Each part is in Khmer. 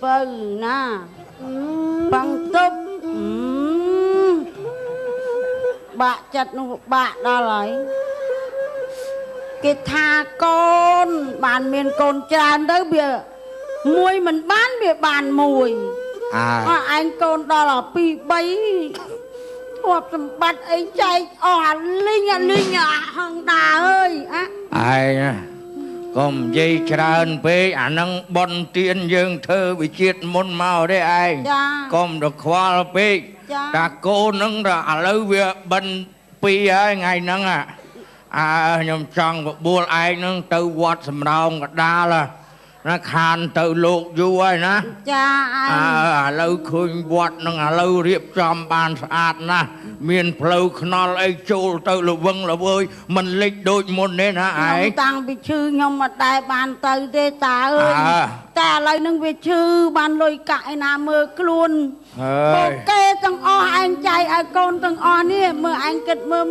បើណាបងទប់បាក់ចិត្តនោះបាក់ដល់ហើយគេថាកូនបានមានកូនច្រើនទៅវាមួយមិនបានវាបានមួយឯងកូនដល់2 3ទ្រព្យសម្បត្តិអីចែកអស់អាលីងហងដាអើយឯងកុំនិយាយច្រើនពេកអានឹងបនទៀនយើងធ្វើវិជាតិមុនមកទេឯងកុំទៅខ្វល់ពេកតាកូននឹងឥឡូវវាបិណ្ឌ2ហើយថ្ងៃហ្នឹងខ្ញុំចង់បបួលឯងនឹងទៅវត្តសំរោងកដាលណាខានទៅលោកយូរហើយណាចាឥឡូវឃើញវត្តនឹងឥឡូវរៀបចំបានស្អាតណាស់មានផ្លូវថ្នល់អីចូលទៅល្វឹងល្វើយមិនលិចដូចមុនទេណាឯងតាំងពីឈឺខ្ញុំមកដែរបានទៅទេតាអើយតែឥឡូវនឹងវាឈឺបានលុយកាក់ឯណាមើលខ្លួនពួកគេទាំងអស់ឯងចៃឲ្យកូនទាំងអស់នេះមើលឯងគិតមើល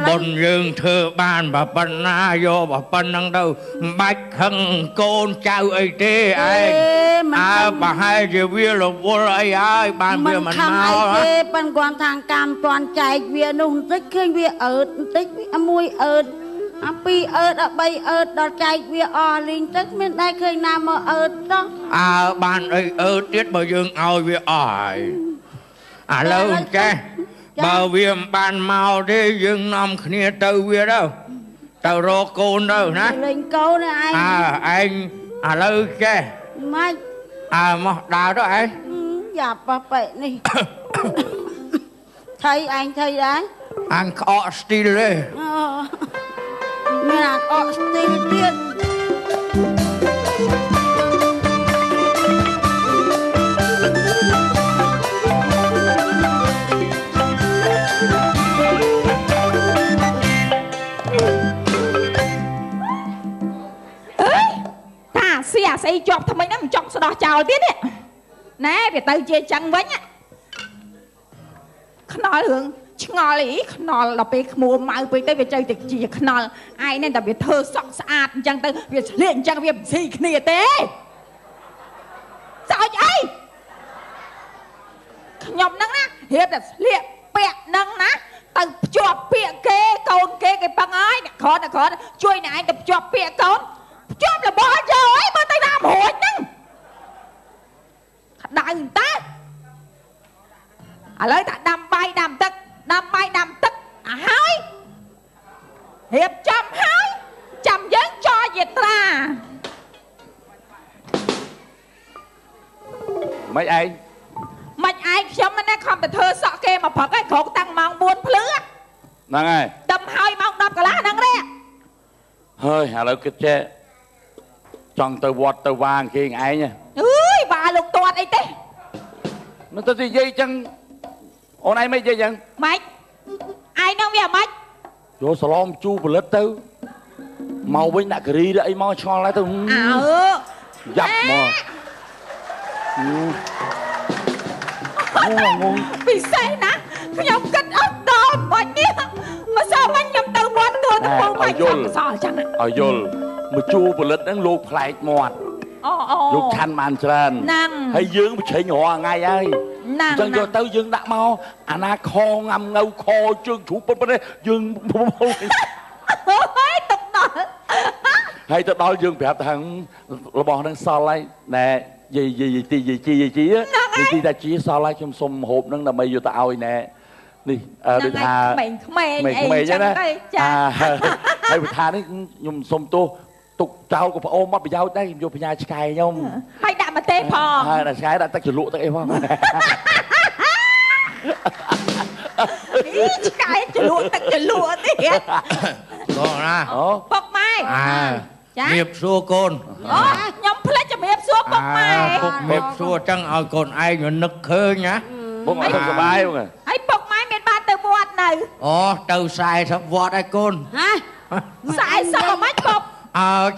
បុនយើងធ្វើបានប៉ុណ្ណាយកប៉ុណ្ណឹងទៅមិនបាច់ខឹងកូនចៅអីទេឯងប្រហែលជាវារវល់អីហើយបានវាមិនមកទេប៉ុន្តែគាត់ខាងកម្មតាន់ចែកវានោះបន្តិចឃើញវាអើតបន្តិចមួយអើត2អើត3អើតដល់ចែកវាអស់លីងទឹកមានដែរឃើញណាមកអើតចុះបានអីអើតទៀតបើយើងឲ្យវាអស់ហើយឥឡូវចេះបើវាមិនបានមកទេយើងនាំគ្នាទៅវាទៅរកកូនទៅណាលេងកូនឯងឯងឥឡូវចេះម៉េចមកដើរទៅឯងយ៉ាប៉ះប៉ែនេះថៃឯងថៃដែរអញក្អកស្ទីលទេមានអាក្អកស្ទីលទៀតស្អីជាប់ថ្មិញហ្នឹងមិនចង់ស្ដោះចោលទៀតណែវាទៅជាចឹងវិញខ្នល់រឿងឆ្ងល់អីខ្នល់ដល់ពេលក្មួម៉ៅពេកទៅវាទៅតែជាខ្នល់ឯងនេះតែវាធ្វើសក់ស្អាតអញ្ចឹងទៅវាឆ្លៀកអញ្ចឹងវាមិនស៊ីគ្នាទេសោចអីខ្ញុំហ្នឹងណារៀបតែស្លៀកពាក់ហ្នឹងណាទៅភ្ជាប់ពាក្យគេកូនគេប៉ឹងហើយអ្នកក្រជួយអ្នកឯងទៅភ្ជាប់ពាក្យកូនជាប់របស់យកអីមើលទៅតាមរួចហ្នឹងដៅតាឥឡូវថាដាំបាយដាំទឹកហើយរៀបចំហើយចាំយើងចោយាត្រាមិនឯងខ្ញុំមិនដែរខំទៅធ្វើសក់គេមកព្រឹកឯងក្រោកតាំងម៉ោង4ភ្លឺហ្នឹងហើយដើមហើយម៉ោង10កន្លះហ្នឹងរ៉េហើយឥឡូវគិតចេះចង់ទៅវត្តទៅវាងគេឯងអើយវាលោកតាត់អីទេមិនទៅនិយាយចឹងអូនឯងមិននិយាយចឹងម៉េចឯងនឹងវាម៉េចយកសឡមជូរផលិតទៅមកវិញដាក់ការីដាក់អីមកឆ្ងល់ហើយទៅយ៉ាប់មកងងពិសេសណាខ្ញុំគិតអត់ដល់បាច់នេះម្សិលមិញខ្ញុំទៅវត្តទៅពងបាច់សល់ចឹងឲ្យយល់មកជួផលិតហ្នឹងលោកផ្លែកមាត់លោកឆាន់បានច្រើនហើយយើងបញ្ចេញរាល់ថ្ងៃហើយអញ្ចឹងយកទៅយើងដាក់មកអាណាខងងាំងៅខជើងជ្រូកប៉ុណ្ណេះយើងហើយទុកដល់ហើយទៅដល់យើងប្រាប់ថារបស់ហ្នឹងសល់ហើយណែយាយទីតាជីសល់ហើយខ្ញុំសុំហូបហ្នឹងដើម្បីយកទៅឲ្យណែនេះដូចថាក្មេងអីចឹងទៅចាហើយវិធាននេះខ្ញុំសុំទោសទុកចោលក៏ប្អូនមកប្រយោជន៍ដែរខ្ញុំយកបញ្ញាឆ្កែខ្ញុំហើយដាក់ម្ទេសផងហើយដាក់ឆ្កែដាក់ទឹកជ្រលក់ទឹកអីផងឆ្កែជ្រលក់ទឹកជ្រលក់ទៀតកូនណាពុកម៉ែចារៀបសួរកូនខ្ញុំភ្លេចជំរាបសួរពុកម៉ែពុករៀបសួរចឹងឲ្យកូនឯងនឹកឃើញណាពុកអត់សុខសប្បាយបងហើយពុកម៉ែមានបានទៅវត្តនៅទៅ40វត្តហើយកូន40មិនពុក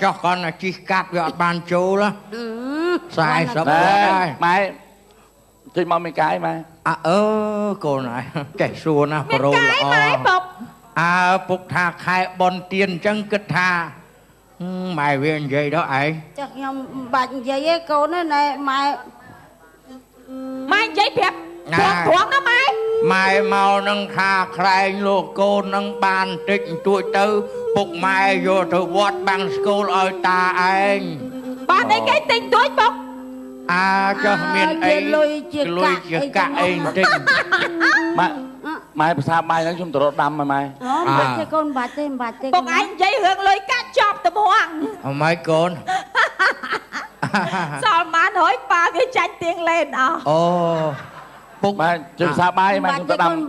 ចុះគាត់ជិះកាត់វាអត់បានចូល40វត្តហើយម៉ែចេញមកមានកាយម៉ែកូនហើយចេះសួរណាប្រូល្អពុកថាខែបនទៀនអញ្ចឹងគិតថា mày viên gì đó ai chắc nhom bạch vậy ấy cô nói này mày mày vậy đẹp thoáng đó mày mày mau nâng tha khai lô cô nâng bàn trích tuổi tư bục mày vô từ vót bằng school ơi ta anh bạn ấy cái tình tuổi bốc cho miền ấy lùi chia cả anh trích mày sao mày nó chung tụi đâm mày bạch thế con bạch thế bốc anh vậy hưởng lùi cá chọc tụi hoàng mấy con sao mà nói ba cái tranh tiền lên bục mày chừng sao bay mày chúng ta đâm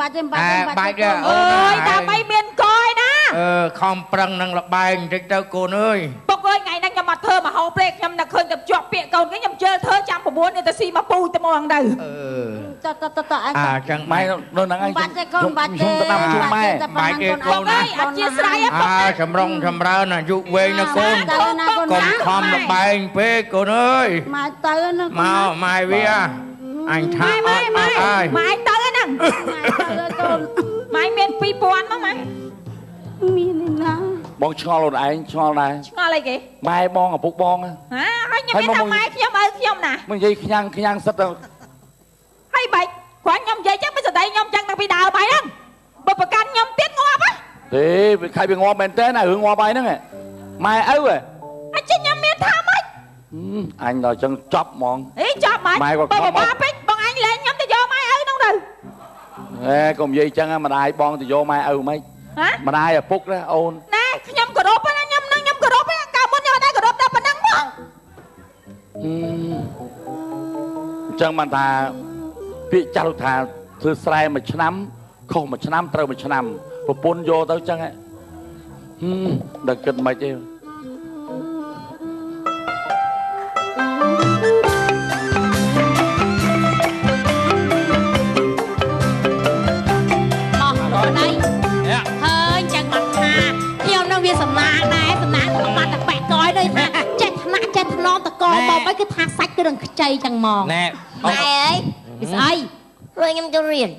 bay ra ơi ta bay miền coi nè không prăng năng là bay trích đâu cô ơi bốc ơi ngày nay nhầm mặt thơ mà hậu break nhầm là khơi tập chọc bịa cầu cái nhầm chơi thơ trăm của bốn người ta xì mà pu tụi hoàng đây chẳng mày nó nắng anh bạch thế con bạch chúng ta đâm chung mày bài kia con anh chia sẻ sầm rong sầm ra nè dụ về nè con không là bay phê cô ơi mày tới nó mau mày bia anh tha mày tới nè mày miền phi buồn mà mày miền nào bong cho luôn anh cho này cho lại kì mai bong ở bục bong hả anh nhầm biết tao mai khi ơi khi nè mình gì khi nhang sắp đâu hay vậy khoảng nhom vậy chắc bây giờ đây nhom chẳng đang bị đào mày đó bật bật canh nhom tiết ngoa á thì khai bị ngoa bên té này hưởng ngoa bay nữa nè mai ấu rồi anh chỉ nhom miền tham ấy anh rồi chân chop mòn ý chop mày bật ba pít bọn anh lên nhom thì vô mai ơi đâu rồi ê còn gì chân mà đai bon thì vô mai ấu mấy hả mà đai là phúc đó ôn nè nhom cờ rốt á nhom cờ rốt á cao muốn nhom đây cờ rốt đâu mà nắng bông chân mà ta bị chào thà thư sai mà chấm không mà chấm trâu mà chấm và pôn vô tới chân ấy đừng kinh mày chứบอกไปคือทางซักก็เรื่องใจจังมอง nè นายเอ้ยพี่ไอ้เรื่องยังจะเรียน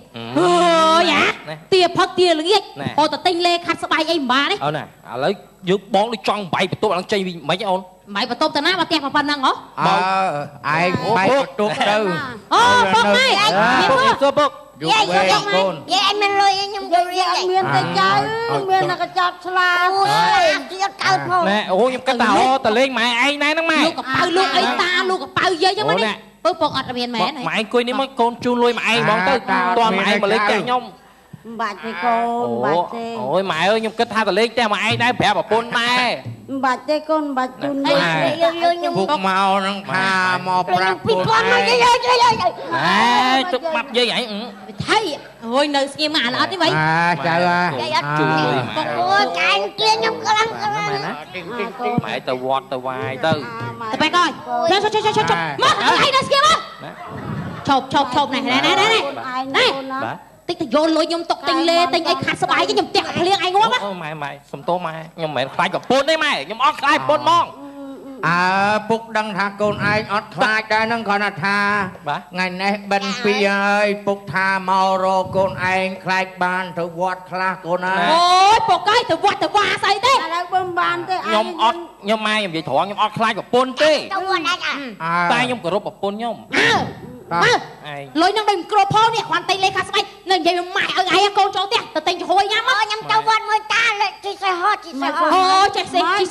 ยะเตี๋ยพักเตี๋ยหรือเงี้ยพอแต่ติงเล่ขัดสบายไอ้บ้าเนี่ยnè lấy giúp bón đi chọn bảy bị tốt là chơi mấy cái ôn ไม่ประตูแต่หน้ามาเตี้ยมาปันนังเหรอ ai bảy tốt đâu โอ้พวกไม่มีพวก giúp bốc giúp về con ยายมันเลยยังจะเรียน miền tây trái miền là cái chọc xà โอ้ยเตี้ยเก่าพอ nè ủa nhưng cái tàu tao lên mày ai nấy nó mày ลูกกับเป้าลูกไอ้ตาลูกกับเป้าเยอะยังไม่ได้ปุ๊บปกอัดเรียนแม่ไหน mày coi ní mấy con chu lui mày bón tới toàn mày mà lấy cái nhông bạch thế con bạch thế ôi mày ơi nhưng cái tha tao lên cho mày đây bẻ vào pôn mày bạch thế con bạch chun phục màu nâng tha mò prap pôn mày chụp mặt như vậy thấy ôi nơi xem mà là thế vậy trời ơi chu lui mày càng kia nhung cái lăng mày tao vọt tao vài tưไปก่อนชบมาอะไรนะเสียมาชบnày tích thì vô lối nhom tộc tình lê tình ấy khát sờ bài cái nhom tẹt liên anh ngó á mày sầm tô mày nhom mày khaiกับpôn đấy mày nhom ót khai pôn mong phục đăng thà côn ai ót khai cái nâng còn là thà ngày nay bên phi ơi phục thà màu rô côn ai khai ban từ vọt khai côn ai ôi phục cái từ vọt say thế nhom ót nhom mai nhom vậy thọ nhom ót khaiกับpôn thế tay nhom cờ rôกับpôn nhom lối năng đừng cờ phô nè hoàn tay lấy khát sờ bài nên vậy mày ở ai con cháu tẹt từ tình hồi nhắm nhắm cháu vọt mới ta lại chỉ say hot ôi chỉ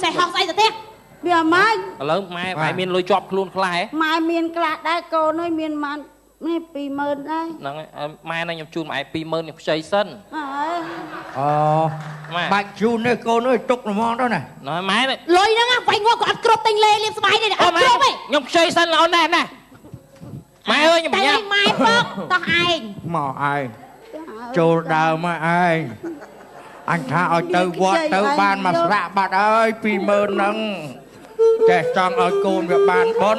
say hot say rồi thế bây mai lớn mai phải miền lôi chọp luôn khai mai miền cả đại cô nói miền man này pì mơn đây mai này nhom chun mày pì mơn nhom chơi sân bạch chun đây cô nói trục là món đó nè nói máy này lối năng phải ngó còn cờ tình lê liêm sờ bài này nè nhom chơi sân là nè nè mày ơi nhưng mà nha mày phước tao ai mò ai chô đào mà ai anh tha ở từ vọt từ ban mà sạ bạt ơi phi mơ nâng trẻ trong ở côn việc bàn bôn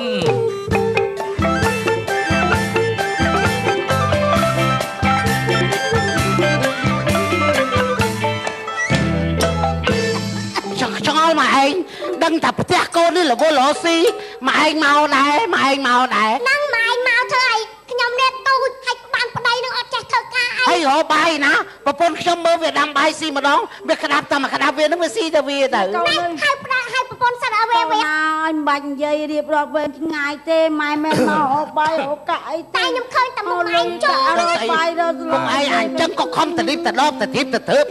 cho mà anh đừng tập tiếc cô đi là vô lỗ xí mà anh mau này năng mà anh mau thôi ai nhom nét tu hay ban đây nó chết thơ ca ai រកបាយណាប្រពន្ធខ្ញុំមើលវាដាំបាយស៊ីម្ដងវាក្តាប់តាមក្តាប់វានឹងវាស៊ីទៅវាទៅ ហើយផ្ដាស់ឲ្យប្រពន្ធសិនឲ្យវាវាអើយមិនបាច់និយាយរៀបរាប់វែងឆ្ងាយទេម៉ែមែនមកអូបាយអូកាក់អីតែខ្ញុំឃើញតែមុខឯងចូល រកបាយរក មុខឯងអញ្ចឹងក៏ខំតលីបតដបទៅទៀតទៅធ្វើមក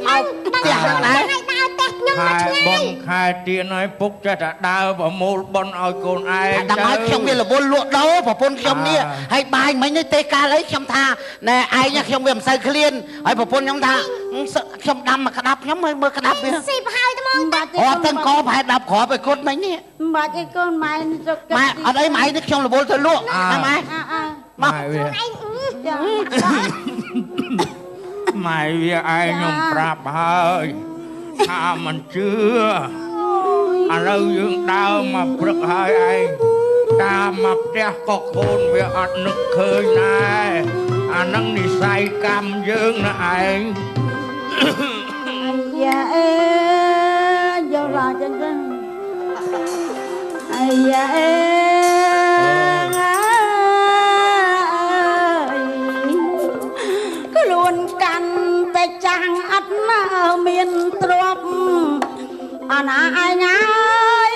ផ្ទះហ្នឹងដែរ ឲ្យដើរផ្ទះខ្ញុំមកឆ្ងាយ បនខែទៀនឲ្យពុកចេះតែដើរប្រមូលបនឲ្យកូនឯង ដល់ហើយខ្ញុំវារវល់លក់ដូរប្រពន្ធខ្ញុំនេះហើយបាយមិញនេះទេកាលអីខ្ញុំថាណែឯងខ្ញុំវាមិនសូវឃ្លានហើយប្រពន្ធខ្ញុំថាខ្ញុំដាំមកក្តាប់ខ្ញុំមើលក្តាប់វា ស៊ីប្រហើយត្មង បាច់ទេ អត់ទាំងកប្រហែល10គ្រាប់ឲ្យគាត់មិញនេះ បាច់ឯកូនម៉ែចុក ម៉ែអត់អីម៉ែនេះខ្ញុំរវល់ទៅលក់ណាម៉ែ ម៉ែវា ឯង ចា ម៉ែវាឯងខ្ញុំប្រាប់ហើយថាមិនជឿឥឡូវយើងដើរមកព្រឹកហើយឯងតាមមកផ្ទះក៏កូនវាអត់នឹកឃើញដែរអានឹងនិស័យកម្មយើងណាឯង យ៉ាអេយកឡាចឹងចឹងអាយ៉ាអេខ្លួនកាន់តែចាំងអត់ណាមានទ្រព្យអាណាឯងហើយ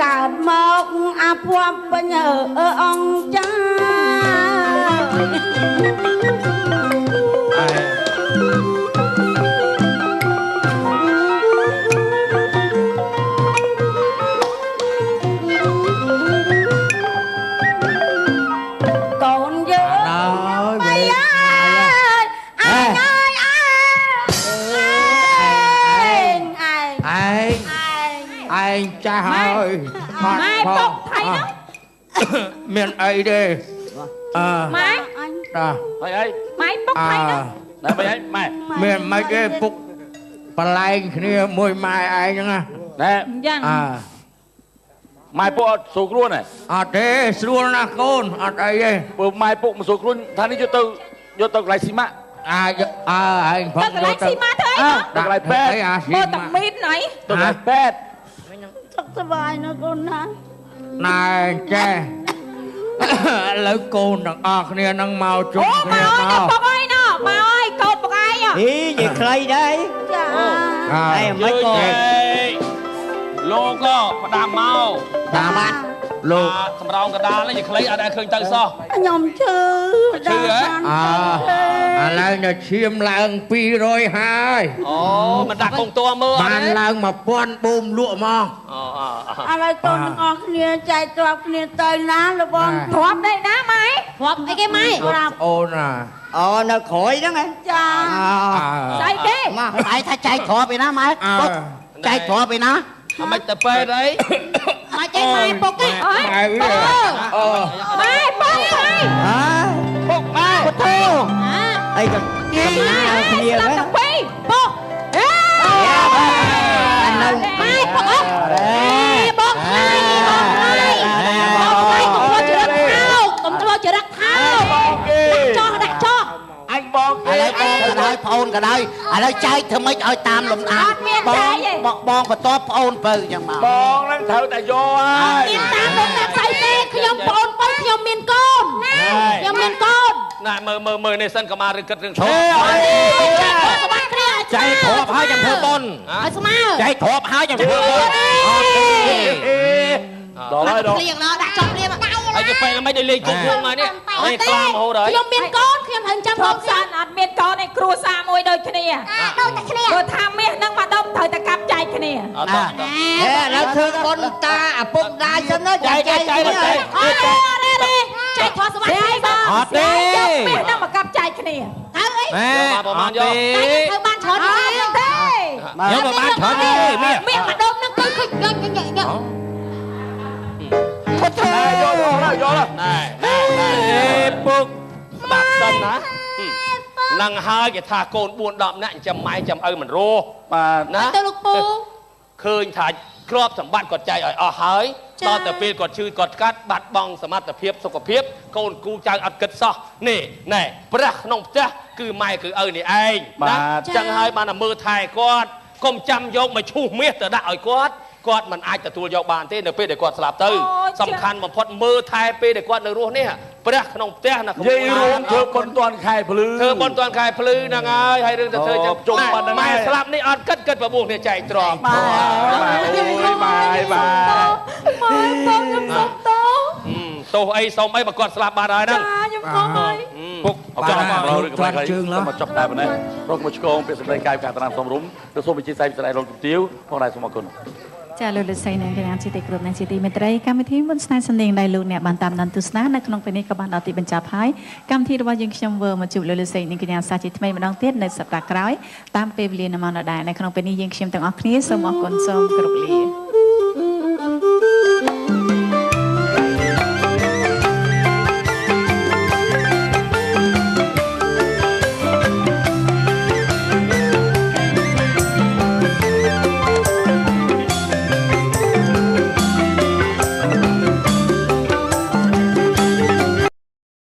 កើតមកអាភ័ព្វបញើអង្គចាកូនយើងអើយអើយឯងចាស់ហើយម៉ែពុកថៃនោះមានអីទេម៉ែតាហើយអី ម៉ែពុកថៃនោះ ដល់បីអីម៉ែ មានមិនទេពុកបលែងគ្នាមួយម៉ែឯងហ្នឹងណា ណែ យ៉ាង ម៉ែពុកអត់ស្រួលខ្លួនហ៎ អត់ទេស្រួលណាស់កូនអត់អីទេ បើម៉ែពុកមិនស្រួលខ្លួនថានេះយកទៅកន្លែងស៊ីម៉ាក់ ឯងផង ទៅកន្លែងស៊ីម៉ាធ្វើអី ដល់កន្លែងពេទ្យ មើលតែមីនណៃ ទៅកន្លែងពេទ្យ សុខសប្បាយណាស់កូនណា ណែចេះឥឡូវកូនទាំងអស់គ្នានឹងមកជុំ អូ គ្នា មក មក ពុកអើយណោះមកអើយកូនពុកឯង ហីនិយាយខ្លីដែរ ចា ឯងមិនក៏ លោកក៏ផ្ដាំមក តាមបាត់លោក សម្រោងកដាលនេះនិយាយខ្លីអត់ដែលឃើញទៅសោះ ខ្ញុំឈឺ ឈឺហ៎ ឥឡូវនៅឈាមឡើង200ហើយ អូមិនដាក់កងតួមើល បានឡើង1000បូមលក់មក ឥឡូវកូនទាំងអស់គ្នាចែកទ្រព្យគ្នាទៅណាលោកបង ទ្រាំដែរណាម៉ែ គ្រាប់អីគេម៉ែ ប្រាប់អូនណា អូនៅក្រោយហ្នឹងហ៎ ចា ស្អីគេ មកឯងថាចែកគ្រាប់ឯណាម៉ែពុកចែកគ្រាប់ឯណា អាមិនទៅពេទ្យអី មកចេញម៉ែពុកឯង ម៉ែវាអូ ម៉ែពុកម៉ែ ហ៎ ពុកម៉ែ ពុទ្ធោអីក៏គ្នាគ្នា ស្ដាប់ ហ៎ ទាំងពីរពុកអេ អានៅ ម៉ែពុកអើបងថ្លៃបងថ្លៃកុំធ្វើចរិតថោកដាក់ចោល អញបងគេ ឥឡូវបងក៏ដោយប្អូនក៏ដោយឥឡូវចែកធ្វើម៉េចឲ្យតាមលំដាប់បងបន្ទាប់ប្អូនបើអញ្ចឹងមក បងហ្នឹងត្រូវតែយកហើយ មានតាមលោកតាស្អីទេខ្ញុំប្អូនបើខ្ញុំមានកូនខ្ញុំមានកូន ណែមើលនេះសិនកុមារឬគិតរឿងឈប់ សបាគ្នា ចែកគ្រាប់ហើយចាំធ្វើបុណ្យ ឲ្យស្មើ ចែកគ្រាប់ហើយចាំធ្វើបុណ្យអត់ទេ ដល់ហើយដល់ ព្រៀងដល់ដាក់ចុះព្រៀងមក ហើយទៅពេលមិនได้លេងគប់វងមកនេះនេះខ្លាំងរហូតហើយ ខ្ញុំមានកូនខ្ញុំហឹងចាំ ព្រ ហូ ម ប សានអត់មានកូនឯគ្រួសារមួយដូចគ្នា ដូចតែគ្នា ព្រោះថាមាសហ្នឹងមកដុំត្រូវតែកាប់ចែកគ្នា អត់ដល់ ហេឥឡូវធ្វើបុណ្យតាឪពុកម្ដាយសិនណាចែកចែកនេះ អរចែកធေါ်សបាស្អីបង អត់ទេ យកមាសហ្នឹងមកកាប់ចែកគ្នា ទៅអី ម៉ែអត់ទេ ធ្វើបានច្រើន អ ទេ ត់ទេ ខ្ញុំក៏បានច្រើនទេមាស មាសមកដុំហ្នឹងទៅឃើញញ៉ាំ ពុទ្ធយកយកណែពុកបាក់សិនណានឹងហើយគេថាកូន4 10នាក់ចាំម៉ែចាំឪមិនរស់បាទណា ទៅលោកពូ ឃើញថាគ្រាប់សម្បត្តិគាត់ចែកឲ្យអស់ហើយដល់ទៅពេលគាត់ឈឺគាត់កាត់បាត់បង់សមត្ថភាពសុខភាពកូនគូចៅអត់គិតសោះនេះណែព្រះក្នុងផ្ទះគឺម៉ែគឺឪនេះឯងណាចឹងហើយបានតែមើលថែគាត់កុំចាំយកមកឈូសមាសទៅដាក់ឲ្យគាត់ គាត់មិនអាចទទួលយកបានទេនៅពេលដែលគាត់ស្លាប់ទៅសំខាន់បំផុតមើលថែពេលដែលគាត់នៅរស់នេះព្រះក្នុងផ្ទះណាក្មួយរួមធ្វើបន់តាន់ខែភ្លឺធ្វើបន់តាន់ខែភ្លឺហ្នឹងហើយរឿងទៅធ្វើចឹងជុំបាត់ម៉ែស្លាប់នេះអត់គិតប្រពោះគ្នាចែកទ្រព្យម៉ែបងខ្ញុំសុំទោស ទោសអីសុំអីបើគាត់ស្លាប់បាត់ហើយហ្នឹងខ្ញុំខំហើយពុកចង់មកឬក៏ជើងមកចប់តែប៉ុណ្ណេះរកមកឆ្កងពាក្យសម្ដីកាយការតាមសំរុំទៅសូមវិជាសាយស្ដីរងជំទាវផងដែរសូមអរគុណចាលោកលោកស្រីនិងកញ្ញាជាទីគោរពនិងជាទីមេត្រីកម្មវិធីមុនស្នេហ៍សំឡេងដែលលោកអ្នកបានតាមដានទស្សនានៅក្នុងពេលនេះក៏បានដល់ទីបញ្ចប់ហើយកម្មវិធីរបស់យើងខ្ញុំវើមកជួបលោកលោកស្រីនិងកញ្ញាសាជាថ្មីម្ដងទៀតនៅសប្តាហ៍ក្រោយតាមពេលវេលានៅម៉ោងដដែលនៅក្នុងពេលនេះយើងខ្ញុំទាំងអស់គ្នាសូមអរគុណសូមគោរពលា